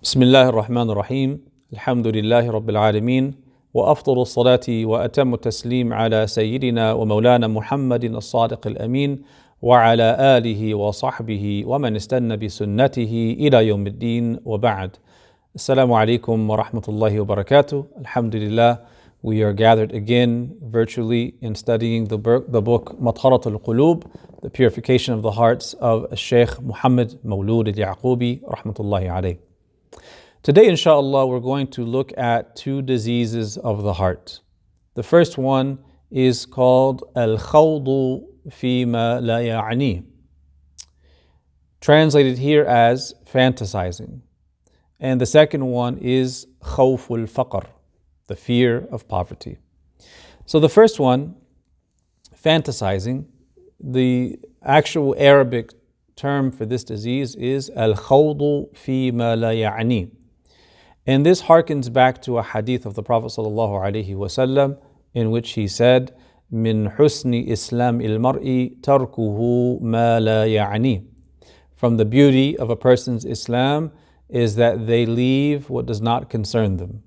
بسم الله الرحمن الرحيم الحمد لله رب العالمين وأفضل الصلاة وأتم التسليم على سيدنا ومولانا محمد الصادق الأمين وعلى آله وصحبه ومن استنى بسنته إلى يوم الدين وبعد. Assalamu alaikum wa rahmatullahi wa barakatuh. Alhamdulillah, we are gathered again virtually in studying the book مطهرة القلوب, the purification of the hearts of Sheikh Muhammad Mawlud al-Yaqubi rahmatullahi alayh. Today, inshallah, we're going to look at two diseases of the heart. The first one is called الخوض فيما يعني, translated here as fantasizing. And the second one is خوف الفقر, the fear of poverty. So the first one, fantasizing, the actual Arabic term for this disease is الخوض فيما لا يعني. And this harkens back to a hadith of the Prophet ﷺ in which he said, من حسن إسلام المرء تركه ما لا يعني. From the beauty of a person's Islam is that they leave what does not concern them.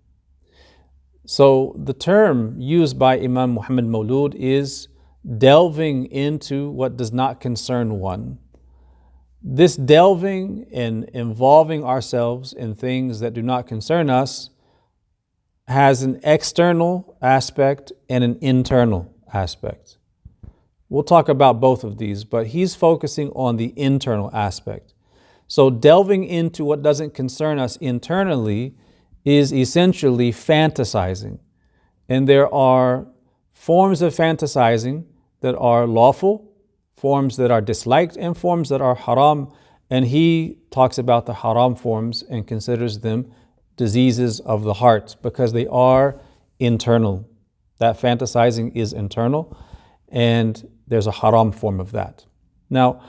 So the term used by Imam Muhammad Mawlud is delving into what does not concern one. This delving and involving ourselves in things that do not concern us has an external aspect and an internal aspect. We'll talk about both of these, but he's focusing on the internal aspect. So delving into what doesn't concern us internally is essentially fantasizing. And there are forms of fantasizing that are lawful, forms that are disliked, and forms that are haram. And he talks about the haram forms and considers them diseases of the heart because they are internal. That fantasizing is internal, and there's a haram form of that. Now,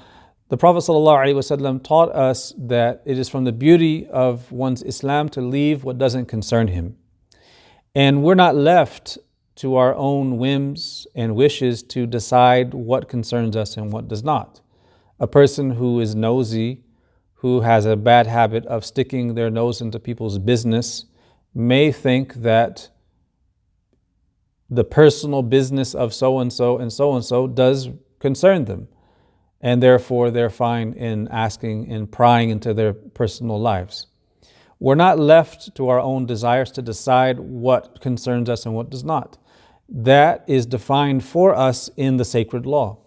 the Prophet ﷺ taught us that it is from the beauty of one's Islam to leave what doesn't concern him. And we're not left to our own whims and wishes to decide what concerns us and what does not. A person who is nosy, who has a bad habit of sticking their nose into people's business, may think that the personal business of so-and-so and so-and-so does concern them. And therefore they're fine in asking and prying into their personal lives. We're not left to our own desires to decide what concerns us and what does not. That is defined for us in the sacred law.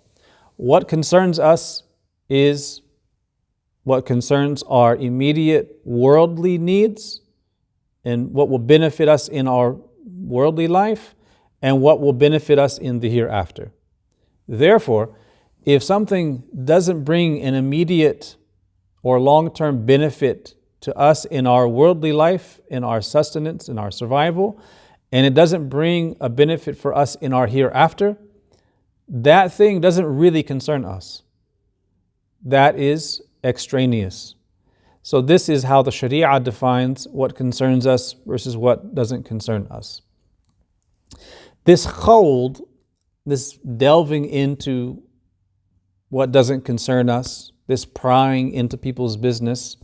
What concerns us is what concerns our immediate worldly needs and what will benefit us in our worldly life and what will benefit us in the hereafter. Therefore, if something doesn't bring an immediate or long-term benefit to us in our worldly life, in our sustenance, in our survival, and it doesn't bring a benefit for us in our hereafter, that thing doesn't really concern us. That is extraneous. So this is how the Sharia defines what concerns us versus what doesn't concern us. This khawd, this delving into what doesn't concern us, this prying into people's business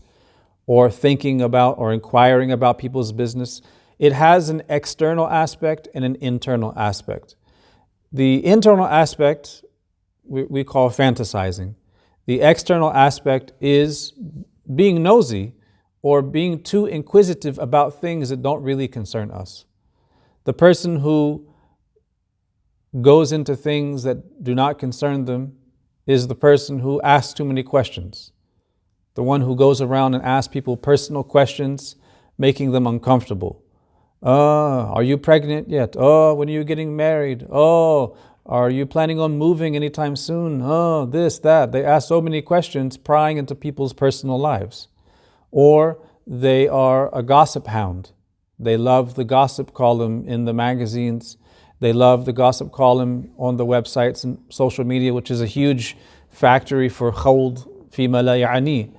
or thinking about or inquiring about people's business, it has an external aspect and an internal aspect. The internal aspect we call fantasizing. The external aspect is being nosy or being too inquisitive about things that don't really concern us. The person who goes into things that do not concern them is the person who asks too many questions. The one who goes around and asks people personal questions, making them uncomfortable. Are you pregnant yet? When are you getting married? Are you planning on moving anytime soon? This, that. They ask so many questions, prying into people's personal lives. Or they are a gossip hound. They love the gossip column in the magazines. They love the gossip column on the websites and social media, which is a huge factory for خوض فيما لا يعني.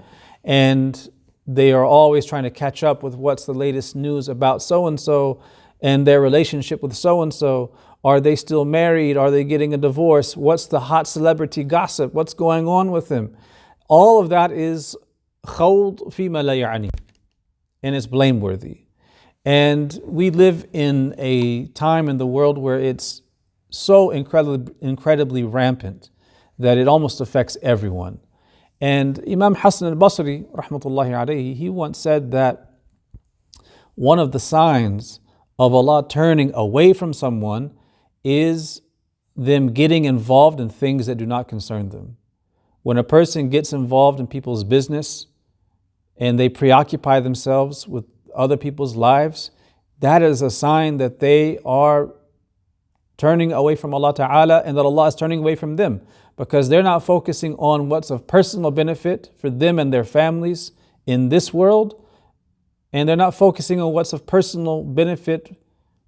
And they are always trying to catch up with what's the latest news about so-and-so and their relationship with so-and-so. Are they still married? Are they getting a divorce? What's the hot celebrity gossip? What's going on with them? All of that is خوض فيما لا يعني. and it's blameworthy. And we live in a time in the world where it's so incredibly rampant that it almost affects everyone. And Imam Hassan al-Basri, rahmatullahi alayhi, he once said that one of the signs of Allah turning away from someone is them getting involved in things that do not concern them. When a person gets involved in people's business and they preoccupy themselves with other people's lives, that is a sign that they are turning away from Allah Ta'ala and that Allah is turning away from them, because they're not focusing on what's of personal benefit for them and their families in this world, and they're not focusing on what's of personal benefit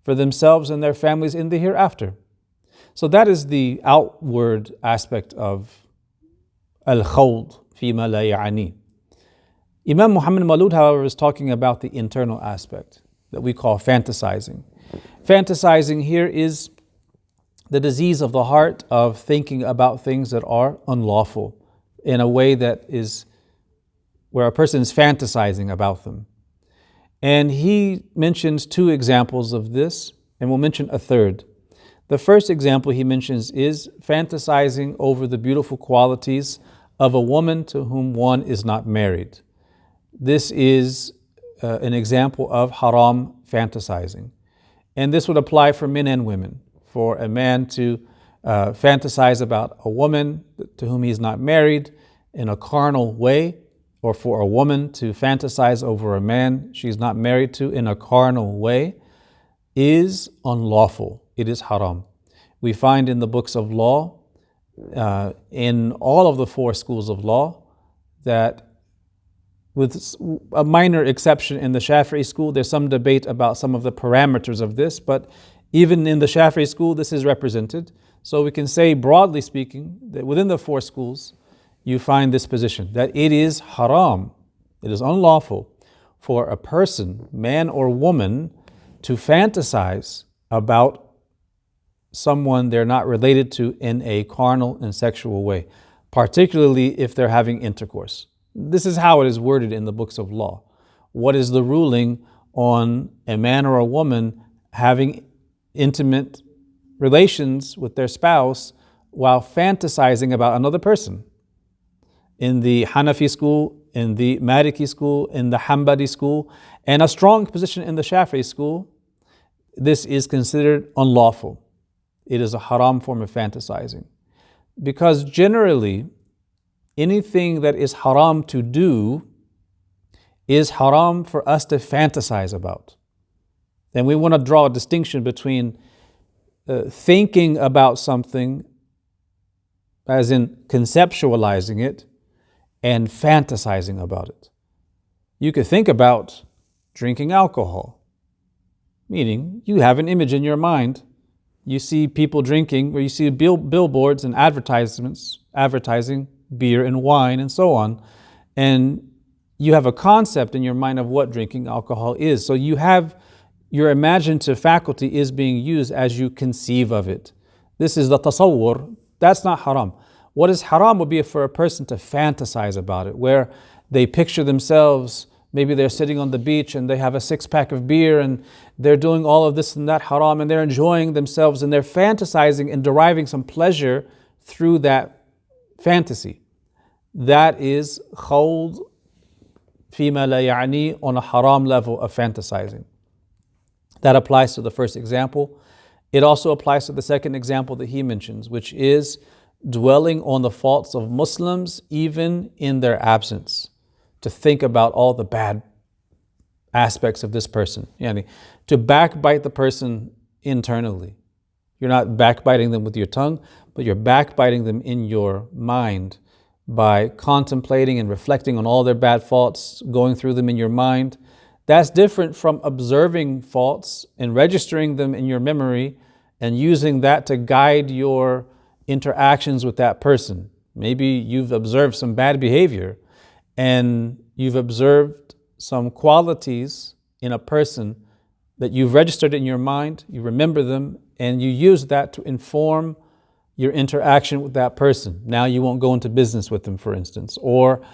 for themselves and their families in the hereafter. So that is the outward aspect of الخوض فيما يعني. Imam Muhammad Maulud, however, is talking about the internal aspect that we call fantasizing. Fantasizing here is the disease of the heart of thinking about things that are unlawful in a way that is where a person is fantasizing about them. And he mentions two examples of this, and we'll mention a third. The first example he mentions is fantasizing over the beautiful qualities of a woman to whom one is not married. This is an example of haram fantasizing. And this would apply for men and women. For a man to fantasize about a woman to whom he's not married in a carnal way, or for a woman to fantasize over a man she's not married to in a carnal way, is unlawful. It is haram. We find in the books of law, in all of the four schools of law, that with a minor exception in the Shafi'i school, there's some debate about some of the parameters of this, but even in the Shafi'i school, this is represented. So we can say, broadly speaking, that within the four schools, you find this position, that it is haram, it is unlawful for a person, man or woman, to fantasize about someone they're not related to in a carnal and sexual way, particularly if they're having intercourse. This is how it is worded in the books of law. What is the ruling on a man or a woman having intimate relations with their spouse while fantasizing about another person? In the Hanafi school, in the Maliki school, in the Hanbali school, and a strong position in the Shafi'i school, this is considered unlawful. It is a haram form of fantasizing. Because generally, anything that is haram to do is haram for us to fantasize about. And we want to draw a distinction between thinking about something, as in conceptualizing it, and fantasizing about it. You could think about drinking alcohol, meaning you have an image in your mind. You see people drinking, or you see billboards and advertisements advertising beer and wine and so on, and you have a concept in your mind of what drinking alcohol is. So you have your imaginative faculty is being used as you conceive of it. This is the tasawwur. That's not haram. What is haram would be for a person to fantasize about it, where they picture themselves, maybe they're sitting on the beach and they have a 6-pack of beer and they're doing all of this and that haram, and they're enjoying themselves and they're fantasizing and deriving some pleasure through that fantasy. That is خوض فيما لا يعني, on a haram level of fantasizing. That applies to the first example. It also applies to the second example that he mentions, which is dwelling on the faults of Muslims even in their absence, to think about all the bad aspects of this person, yani, to backbite the person internally. You're not backbiting them with your tongue, but you're backbiting them in your mind by contemplating and reflecting on all their bad faults, going through them in your mind. That's different from observing faults and registering them in your memory and using that to guide your interactions with that person. Maybe you've observed some bad behavior and you've observed some qualities in a person that you've registered in your mind, you remember them, and you use that to inform your interaction with that person. Now you won't go into business with them, for instance, or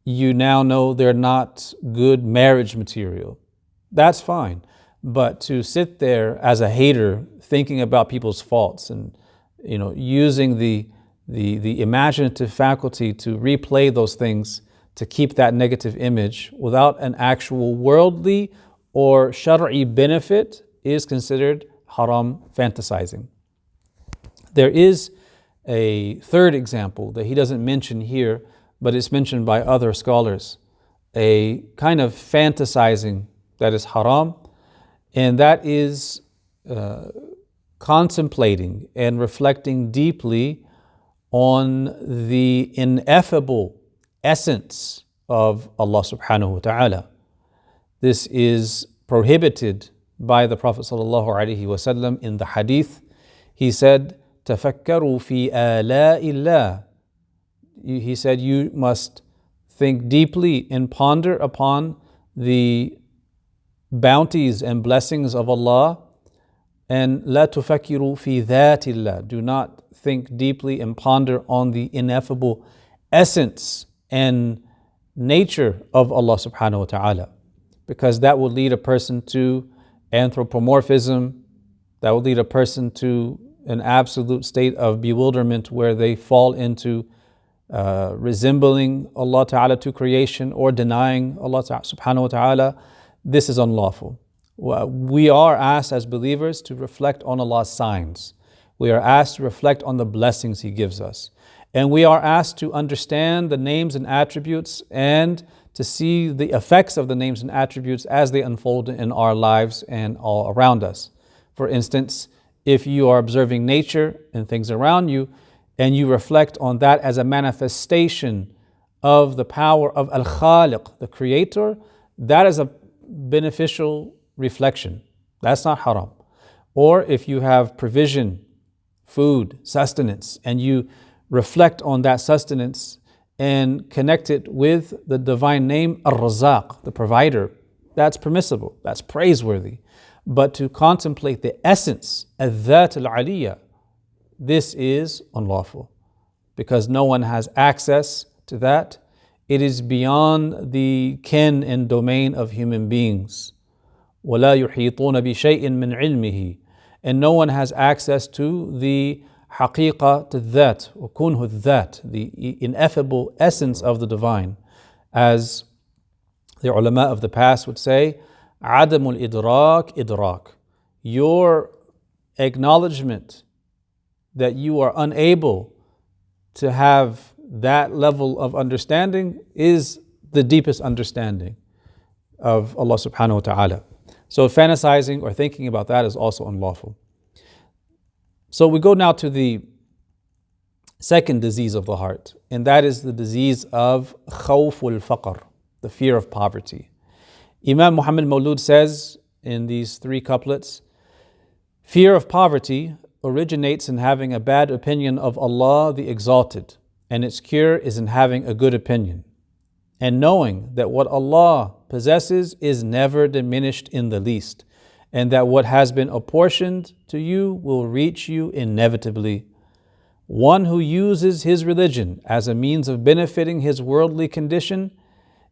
you now know they're not good marriage material. That's fine. But to sit there as a hater, thinking about people's faults and using the imaginative faculty to replay those things to keep that negative image without an actual worldly or shar'i benefit is considered haram fantasizing. There is a third example that he doesn't mention here, but it's mentioned by other scholars, a kind of fantasizing that is haram, and that is contemplating and reflecting deeply on the ineffable essence of Allah subhanahu wa ta'ala. This is prohibited by the Prophet sallallahu alaihi wasallam in the hadith. He said, تَفَكَّرُوا فِي آلَاءِ اللَّهِ. He said, you must think deeply and ponder upon the bounties and blessings of Allah, and لا تفكروا في ذات الله. Do not think deeply and ponder on the ineffable essence and nature of Allah subhanahu wa ta'ala, because that will lead a person to anthropomorphism, that will lead a person to an absolute state of bewilderment where they fall into resembling Allah ta'ala to creation or denying Allah subhanahu wa ta'ala. This is unlawful. We are asked as believers to reflect on Allah's signs. We are asked to reflect on the blessings He gives us. And we are asked to understand the names and attributes and to see the effects of the names and attributes as they unfold in our lives and all around us. For instance, if you are observing nature and things around you, and you reflect on that as a manifestation of the power of Al-Khaliq, the Creator, that is a beneficial reflection. That's not haram. Or if you have provision, food, sustenance, and you reflect on that sustenance and connect it with the divine name Ar-Razaq, the provider, that's permissible, that's praiseworthy. But to contemplate the essence, Al-Dhat Al-Aliyah, this is unlawful because no one has access to that. It is beyond the ken and domain of human beings. وَلَا يُحِيطُونَ بِشَيْءٍ مِّنْ عِلْمِهِ. And no one has access to the حقيقة الذات وكنه الذات, the ineffable essence of the divine. As the ulama of the past would say, عَدَمُ الْإِدْرَاكِ إِدْرَاكِ. Your acknowledgement that you are unable to have that level of understanding is the deepest understanding of Allah subhanahu wa ta'ala. So fantasizing or thinking about that is also unlawful. So we go now to the second disease of the heart, and that is the disease of خوف الفقر, the fear of poverty. Imam Muhammad Maulud says in these three couplets, fear of poverty originates in having a bad opinion of Allah the Exalted, and its cure is in having a good opinion, and knowing that what Allah possesses is never diminished in the least, and that what has been apportioned to you will reach you inevitably. One who uses his religion as a means of benefiting his worldly condition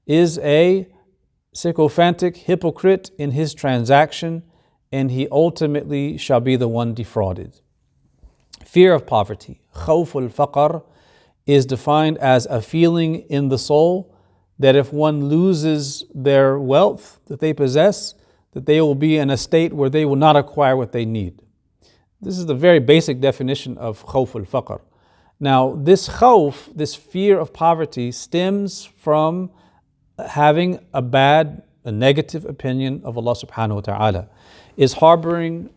is a sycophantic hypocrite in his transaction, and he ultimately shall be the one defrauded. Fear of poverty, خوف الفقر, is defined as a feeling in the soul that if one loses their wealth that they possess, that they will be in a state where they will not acquire what they need. This is the very basic definition of خوف الفقر. Now, this khawf, this fear of poverty, stems from having a negative opinion of Allah subhanahu wa ta'ala, is harboring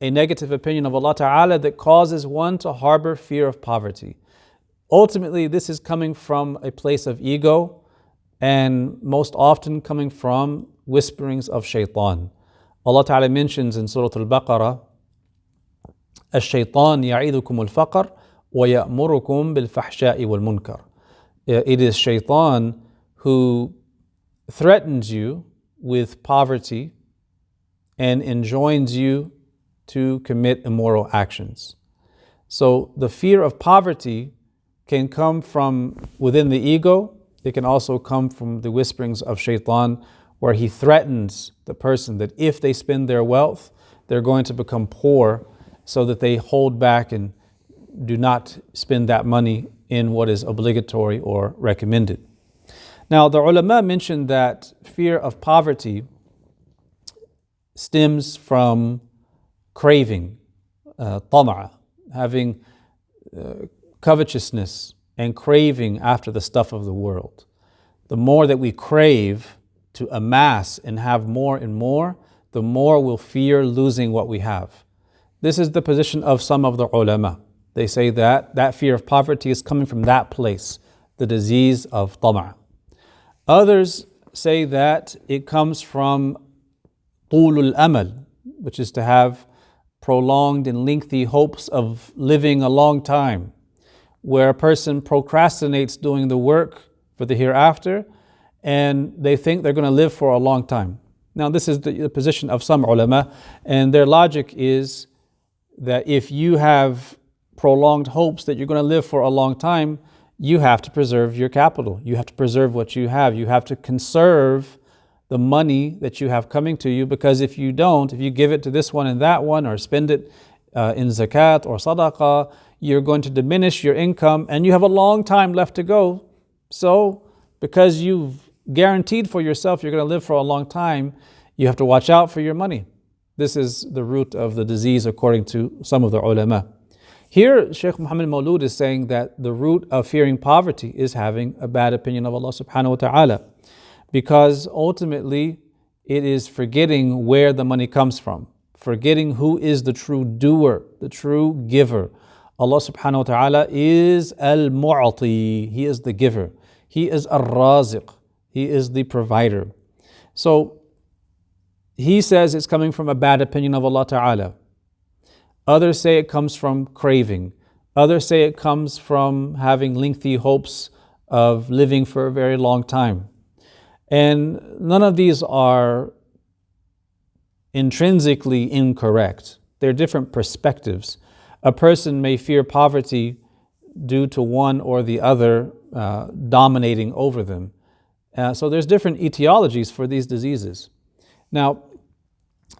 a negative opinion of Allah ta'ala that causes one to harbor fear of poverty. Ultimately, this is coming from a place of ego and most often coming from whisperings of shaitan. Allah ta'ala mentions in Surah Al-Baqarah, الشيطان يعيدكم الفقر ويأمركم بالفحشاء والمنكر. It is shaitan who threatens you with poverty and enjoins you to commit immoral actions. So the fear of poverty can come from within the ego, It can also come from the whisperings of shaitan, where he threatens the person that if they spend their wealth, they're going to become poor, so that they hold back and do not spend that money in what is obligatory or recommended. Now, the ulama mentioned that fear of poverty stems from craving, tama', having covetousness and craving after the stuff of the world. The more that we crave to amass and have more and more, the more we'll fear losing what we have. This is the position of some of the ulama. They say that that fear of poverty is coming from that place, the disease of tama'. Others say that it comes from طول الأمل, which is to have prolonged and lengthy hopes of living a long time, where a person procrastinates doing the work for the hereafter, and they think they're going to live for a long time. Now, this is the position of some ulama, and their logic is that if you have prolonged hopes that you're going to live for a long time, you have to preserve your capital. You have to preserve what you have. You have to conserve the money that you have coming to you, because if you don't, if you give it to this one and that one, or spend it in zakat or sadaqah, you're going to diminish your income, and you have a long time left to go. So, because you've guaranteed for yourself you're going to live for a long time, you have to watch out for your money. This is the root of the disease according to some of the ulama. Here, Shaykh Muhammad Maulud is saying that the root of fearing poverty is having a bad opinion of Allah subhanahu wa ta'ala, because ultimately it is forgetting where the money comes from, forgetting who is the true doer, the true giver. Allah subhanahu wa ta'ala is al-mu'ati, He is the giver. He is al-raziq, He is the provider. So he says it's coming from a bad opinion of Allah ta'ala. Others say it comes from craving. Others say it comes from having lengthy hopes of living for a very long time. And none of these are intrinsically incorrect. They're different perspectives. A person may fear poverty due to one or the other dominating over them. So there's different etiologies for these diseases. Now,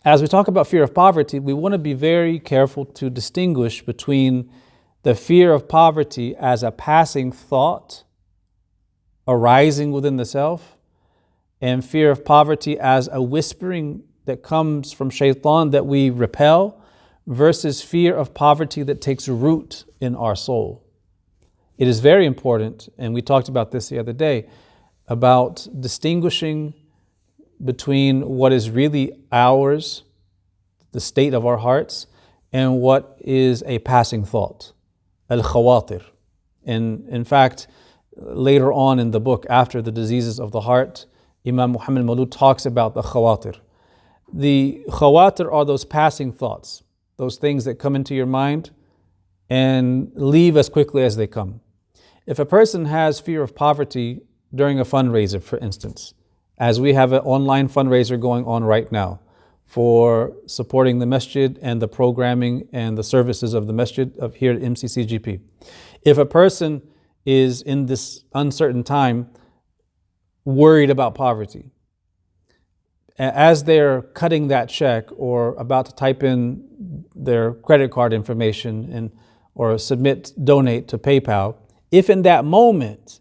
as we talk about fear of poverty, we want to be very careful to distinguish between the fear of poverty as a passing thought arising within the self, and fear of poverty as a whispering that comes from shaitan that we repel, versus fear of poverty that takes root in our soul. It is very important, and we talked about this the other day, about distinguishing between what is really ours, the state of our hearts, and what is a passing thought, al-khawatir. And in fact, later on in the book, after the diseases of the heart, Imam Muhammad Maulud talks about the khawatir. The khawatir are those passing thoughts, those things that come into your mind and leave as quickly as they come. If a person has fear of poverty during a fundraiser, for instance, as we have an online fundraiser going on right now for supporting the masjid and the programming and the services of the masjid of here at MCCGP. If a person is in this uncertain time worried about poverty, as they're cutting that check or about to type in their credit card information and or donate to PayPal, if in that moment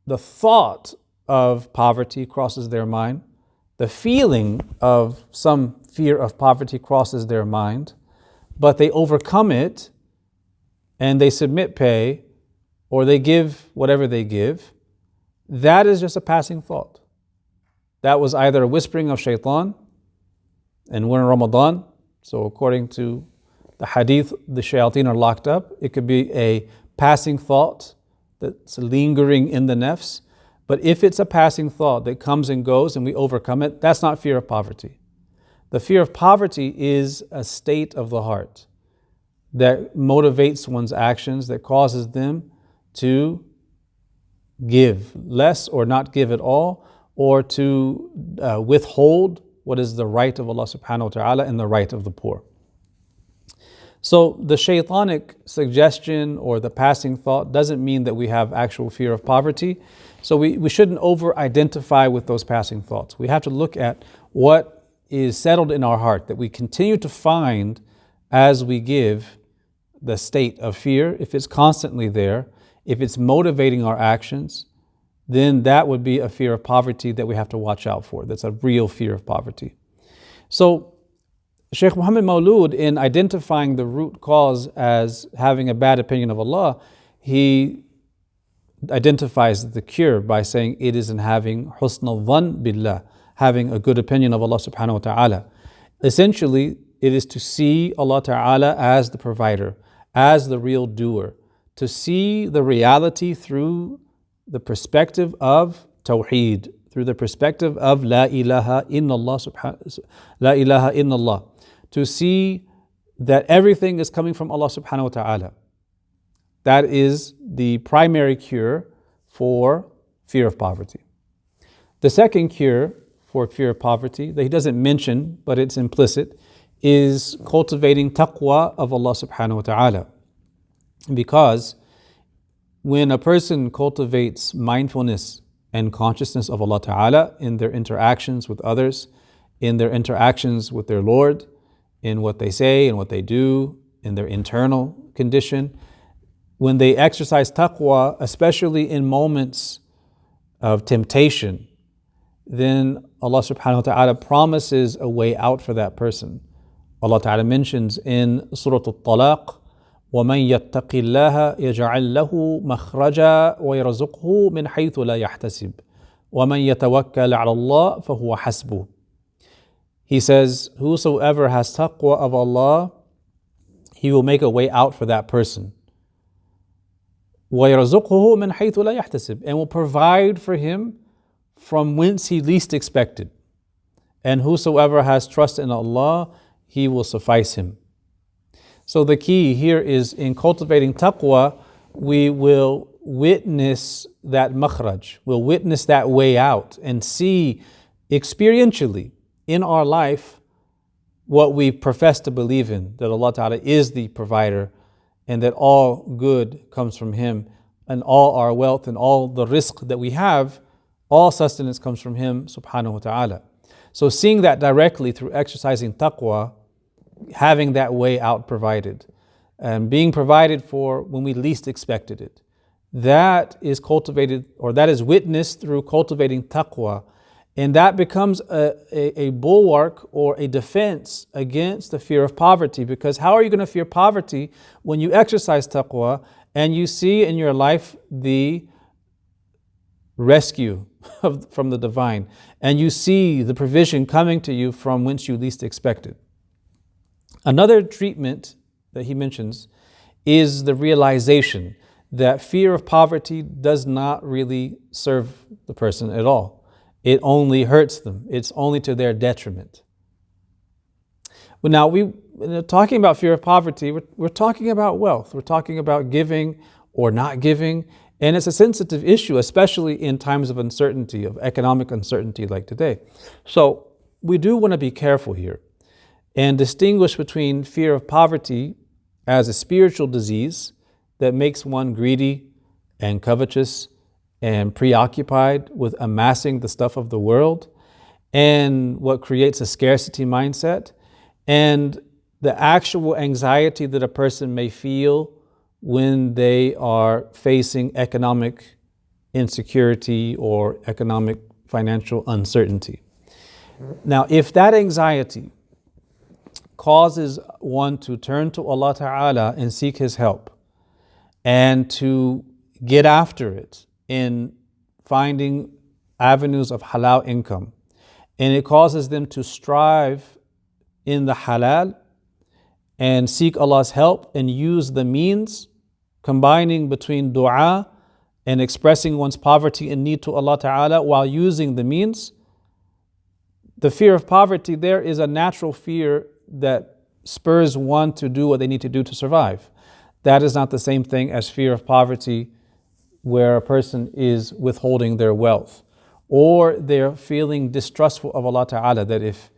the thought of poverty crosses their mind, the feeling of some fear of poverty crosses their mind, but they overcome it and they submit pay or they give whatever they give, that is just a passing thought. That was either a whispering of shaitan, and we're in Ramadan, so according to the hadith, the shayateen are locked up. It could be a passing thought that's lingering in the nafs. But if it's a passing thought that comes and goes and we overcome it, that's not fear of poverty. The fear of poverty is a state of the heart that motivates one's actions, that causes them to give less or not give at all, or to withhold what is the right of Allah subhanahu wa ta'ala and the right of the poor. So the shaitanic suggestion or the passing thought doesn't mean that we have actual fear of poverty. So we shouldn't over-identify with those passing thoughts. We have to look at what is settled in our heart that we continue to find as we give the state of fear. If it's constantly there, if it's motivating our actions, then that would be a fear of poverty that we have to watch out for. That's a real fear of poverty. So Sheikh Muhammad Maulud, in identifying the root cause as having a bad opinion of Allah, he identifies the cure by saying it is in having husn al-dhann billah, having a good opinion of Allah subhanahu wa ta'ala. Essentially, it is to see Allah ta'ala as the provider, as the real doer, to see the reality through the perspective of Tawheed, through the perspective of La ilaha illallah, La ilaha illallah, to see that everything is coming from Allah subhanahu wa ta'ala. That is the primary cure for fear of poverty. The second cure for fear of poverty, that he doesn't mention, but it's implicit, is cultivating taqwa of Allah subhanahu wa ta'ala. Because when a person cultivates mindfulness and consciousness of Allah ta'ala in their interactions with others, in their interactions with their Lord, in what they say and what they do, in their internal condition, when they exercise taqwa, especially in moments of temptation, then Allah subhanahu wa ta'ala promises a way out for that person. Allah ta'ala mentions in Surah Al-Talaq, وَمَنْ يَتَّقِ اللَّهَ يَجْعَلْ لَهُ مَخْرَجًا وَيَرْزُقْهُ مِنْ حَيْثُ لَا يَحْتَسِبُ وَمَنْ يَتَوَكَّلْ عَلَى اللَّهِ فَهُوَ حَسْبُهُ. He says, whosoever has taqwa of Allah, He will make a way out for that person. وَيَرْزُقْهُ مِنْ حَيْثُ لَا يَحْتَسِبُ, and will provide for him from whence he least expected. And whosoever has trust in Allah, He will suffice him. So the key here is in cultivating taqwa, we will witness that makhraj, we'll witness that way out and see experientially in our life what we profess to believe in, that Allah Ta'ala is the provider and that all good comes from Him, and all our wealth and all the rizq that we have, all sustenance comes from Him subhanahu wa ta'ala. So seeing that directly through exercising taqwa, having that way out provided, and being provided for when we least expected it, that is cultivated, or that is witnessed through cultivating taqwa. And that becomes a bulwark or a defense against the fear of poverty. Because how are you going to fear poverty when you exercise taqwa and you see in your life the rescue from the divine, and you see the provision coming to you from whence you least expected? Another treatment that he mentions is the realization that fear of poverty does not really serve the person at all. It only hurts them. It's only to their detriment. Well, now, talking about fear of poverty, we're talking about wealth. We're talking about giving or not giving. And it's a sensitive issue, especially in times of uncertainty, of economic uncertainty like today. So we do want to be careful here and distinguish between fear of poverty as a spiritual disease that makes one greedy and covetous and preoccupied with amassing the stuff of the world, and what creates a scarcity mindset, and the actual anxiety that a person may feel when they are facing economic insecurity or economic financial uncertainty. Now, if that anxiety causes one to turn to Allah Ta'ala and seek His help, and to get after it in finding avenues of halal income, and it causes them to strive in the halal and seek Allah's help and use the means, combining between dua and expressing one's poverty and need to Allah Ta'ala while using the means, the fear of poverty there is a natural fear that spurs one to do what they need to do to survive. That is not the same thing as fear of poverty where a person is withholding their wealth, or they're feeling distrustful of Allah Ta'ala, that if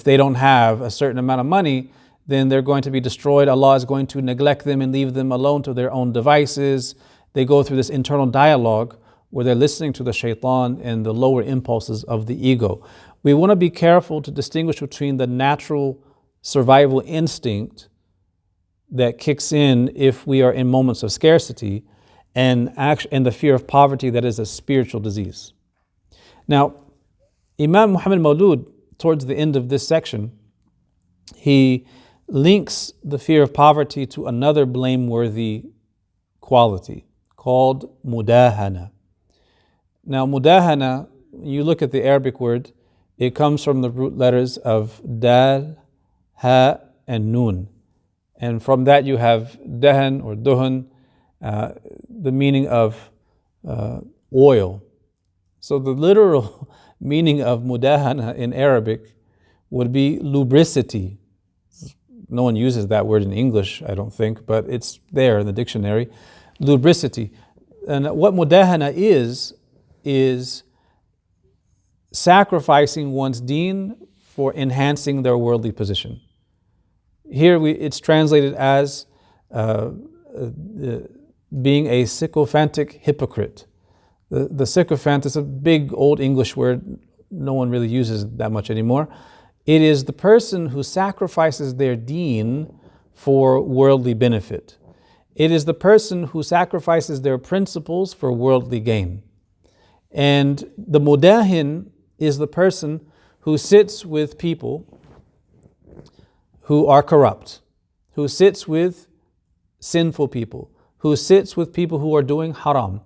they don't have a certain amount of money, then they're going to be destroyed. Allah is going to neglect them and leave them alone to their own devices. they go through this internal dialogue where they're listening to the shaitan and the lower impulses of the ego. We want to be careful to distinguish between the natural survival instinct that kicks in if we are in moments of scarcity and the fear of poverty that is a spiritual disease. Now, Imam Muhammad Maulud, towards the end of this section, he links the fear of poverty to another blameworthy quality called mudahana. Now, mudahana, you look at the Arabic word, it comes from the root letters of dal, ha, and nun. And from that you have dahan or duhan, the meaning of oil. So the literal meaning of mudahana in Arabic would be lubricity. No one uses that word in English, I don't think, but it's there in the dictionary. Lubricity. And what mudahana is sacrificing one's deen for enhancing their worldly position. Here it's translated as being a sycophantic hypocrite. The sycophant is a big old English word. No one really uses it that much anymore. It is the person who sacrifices their deen for worldly benefit. It is the person who sacrifices their principles for worldly gain. And the mudahin is the person who sits with people who are corrupt, who sits with sinful people, who sits with people who are doing haram,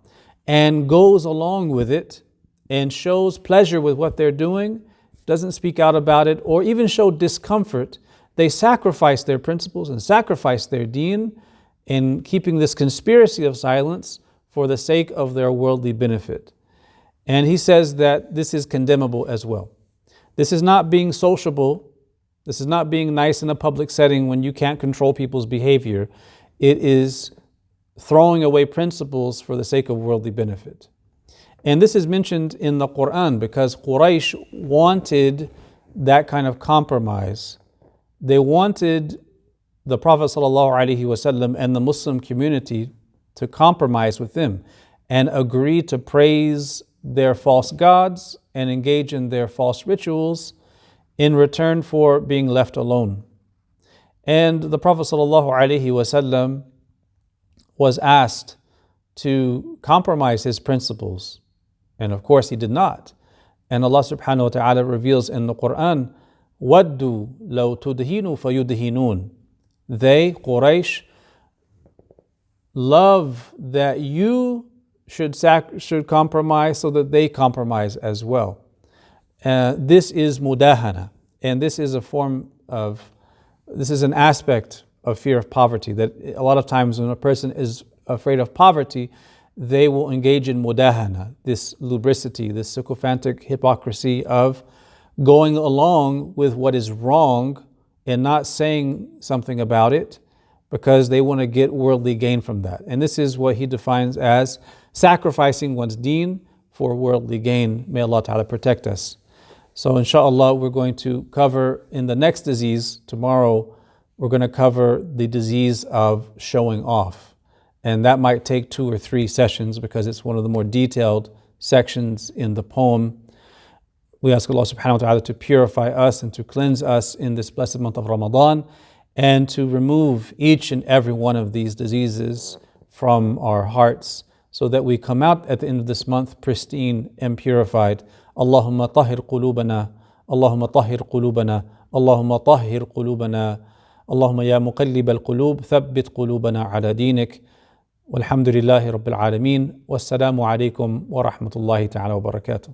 and goes along with it and shows pleasure with what they're doing, doesn't speak out about it, or even show discomfort. They sacrifice their principles and sacrifice their deen in keeping this conspiracy of silence for the sake of their worldly benefit. And he says that this is condemnable as well. This is not being sociable. This is not being nice in a public setting when you can't control people's behavior. It is throwing away principles for the sake of worldly benefit. And this is mentioned in the Quran because Quraysh wanted that kind of compromise. They wanted the Prophet ﷺ and the Muslim community to compromise with them and agree to praise their false gods and engage in their false rituals in return for being left alone. And the Prophet ﷺ was asked to compromise his principles. And of course he did not. And Allah subhanahu wa ta'ala reveals in the Quran, وَدُّوا لَوْ تُدْهِنُوا فَيُدْهِنُونَ. They, Quraysh, love that you should compromise so that they compromise as well. This is mudahana. And this is an aspect of fear of poverty, that a lot of times when a person is afraid of poverty, they will engage in mudahana, this lubricity, this sycophantic hypocrisy of going along with what is wrong and not saying something about it because they want to get worldly gain from that. And this is what he defines as sacrificing one's deen for worldly gain. May Allah Ta'ala protect us. So inshaAllah, we're going to cover in the next disease, tomorrow, we're going to cover the disease of showing off. And that might take 2 or 3 sessions because it's one of the more detailed sections in the poem. We ask Allah subhanahu wa ta'ala to purify us and to cleanse us in this blessed month of Ramadan and to remove each and every one of these diseases from our hearts so that we come out at the end of this month pristine and purified. Allahumma tahhir qulubana, Allahumma tahhir qulubana, Allahumma tahhir qulubana, Allahumma ya muqallib al-qulub, thabbit qulubana ala dinik. Walhamdulillahi Rabbil Alameen. Wassalamu alaikum wa rahmatullahi ta'ala wa barakatuh.